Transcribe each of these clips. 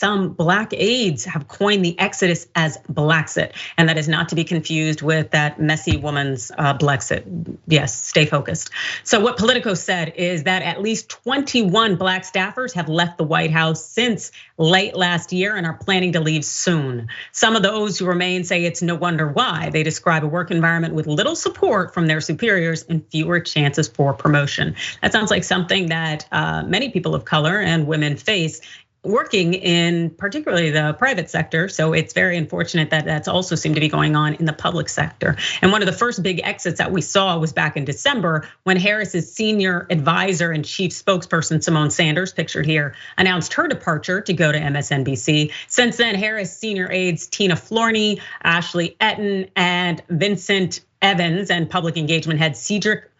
some Black aides have coined the exodus as Blaxit, and that is not to be confused with that messy woman's Blaxit. Yes, stay focused. So what Politico said is that at least 21 Black staffers have left the White House since late last year and are planning to leave soon. Some of those who remain say it's no wonder why. They describe a work environment with little support from their superiors and fewer chances for promotion. That sounds like something that many people of color and women face working in particularly the private sector. So it's very unfortunate that that's also seemed to be going on in the public sector. And one of the first big exits that we saw was back in December when Harris's senior advisor and chief spokesperson, Simone Sanders, pictured here, announced her departure to go to MSNBC. Since then, Harris senior aides Tina Flournoy, Ashley Etten, and Vincent Evans and public engagement head Cedric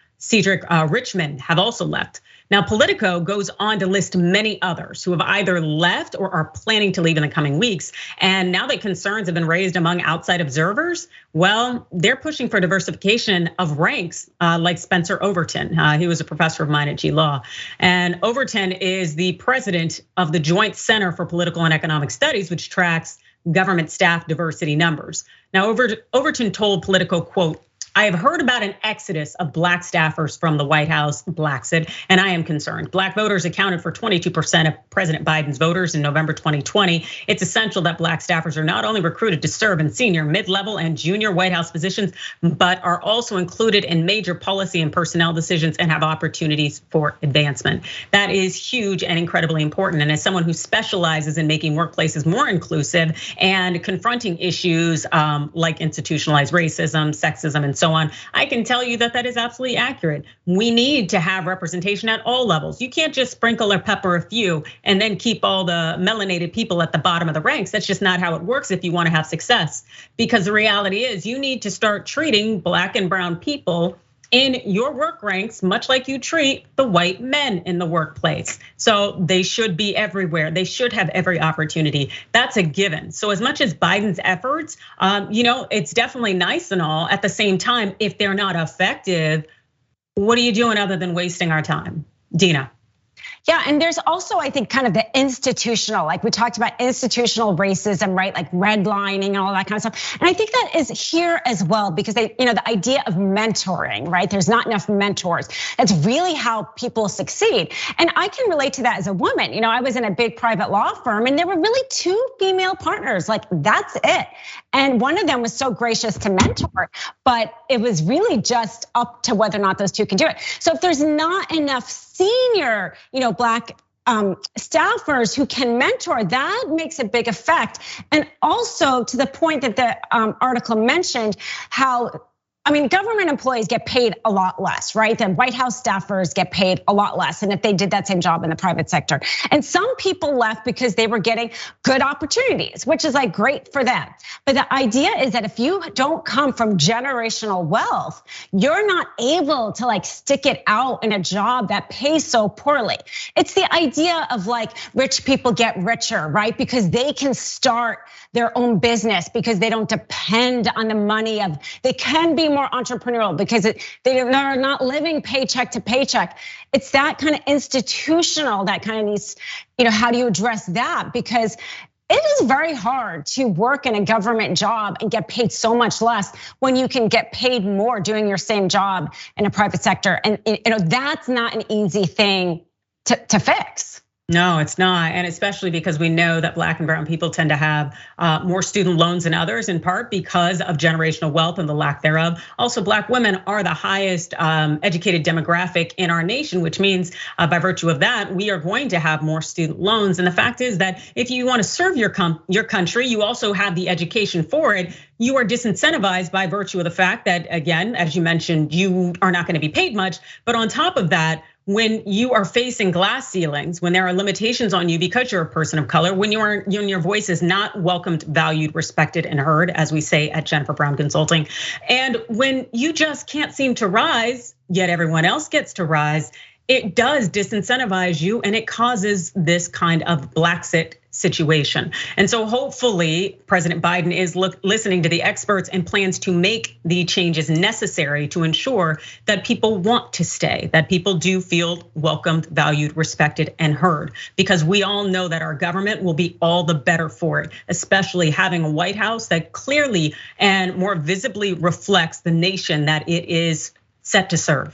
Richmond have also left. Now, Politico goes on to list many others who have either left or are planning to leave in the coming weeks. And now that concerns have been raised among outside observers, well, they're pushing for diversification of ranks, like Spencer Overton. He was a professor of mine at G Law. And Overton is the president of the Joint Center for Political and Economic Studies, which tracks government staff diversity numbers. Now, Overton told Politico, quote, "I have heard about an exodus of Black staffers from the White House, Blaxit, and I am concerned. Black voters accounted for 22% of President Biden's voters in November 2020. It's essential that Black staffers are not only recruited to serve in senior, mid-level, and junior White House positions, but are also included in major policy and personnel decisions and have opportunities for advancement." That is huge and incredibly important. And as someone who specializes in making workplaces more inclusive and confronting issues like institutionalized racism, sexism, and so on, I can tell you that that is absolutely accurate. We need to have representation at all levels. You can't just sprinkle or pepper a few and then keep all the melanated people at the bottom of the ranks. That's just not how it works if you want to have success. Because the reality is you need to start treating Black and brown people in your work ranks, much like you treat the white men in the workplace. So they should be everywhere. They should have every opportunity. That's a given. So as much as Biden's efforts, it's definitely nice and all. At the same time, if they're not effective, what are you doing other than wasting our time? Dina. Yeah, and there's also, I think, kind of the institutional, like we talked about institutional racism, right? Like redlining and all that kind of stuff. And I think that is here as well, because the idea of mentoring, right? There's not enough mentors. That's really how people succeed. And I can relate to that as a woman. I was in a big private law firm and there were really 2 female partners, like that's it. And one of them was so gracious to mentor, but it was really just up to whether or not those 2 can do it. So if there's not enough senior, Black staffers who can mentor, that makes a big effect. And also to the point that the article mentioned, how government employees get paid a lot less, right? The White House staffers get paid a lot less than if they did that same job in the private sector. And some people left because they were getting good opportunities, which is like great for them. But the idea is that if you don't come from generational wealth, you're not able to stick it out in a job that pays so poorly. It's the idea of rich people get richer, right? Because they can start their own business because they don't depend on the money they can be more entrepreneurial because they're not living paycheck to paycheck. It's that kind of institutional that kind of needs, how do you address that? Because it is very hard to work in a government job and get paid so much less when you can get paid more doing your same job in a private sector. And that's not an easy thing to fix. No, it's not. And especially because we know that Black and brown people tend to have more student loans than others, in part because of generational wealth and the lack thereof. Also, Black women are the highest educated demographic in our nation, which means by virtue of that, we are going to have more student loans. And the fact is that if you want to serve your country, you also have the education for it. You are disincentivized by virtue of the fact that, again, as you mentioned, you are not going to be paid much. But on top of that, when you are facing glass ceilings, when there are limitations on you because you're a person of color, when your voice is not welcomed, valued, respected, and heard, as we say at Jennifer Brown Consulting, and when you just can't seem to rise, yet everyone else gets to rise, it does disincentivize you and it causes this kind of Blaxit situation. And so hopefully President Biden is listening to the experts and plans to make the changes necessary to ensure that people want to stay, that people do feel welcomed, valued, respected, and heard. Because we all know that our government will be all the better for it, especially having a White House that clearly and more visibly reflects the nation that it is set to serve.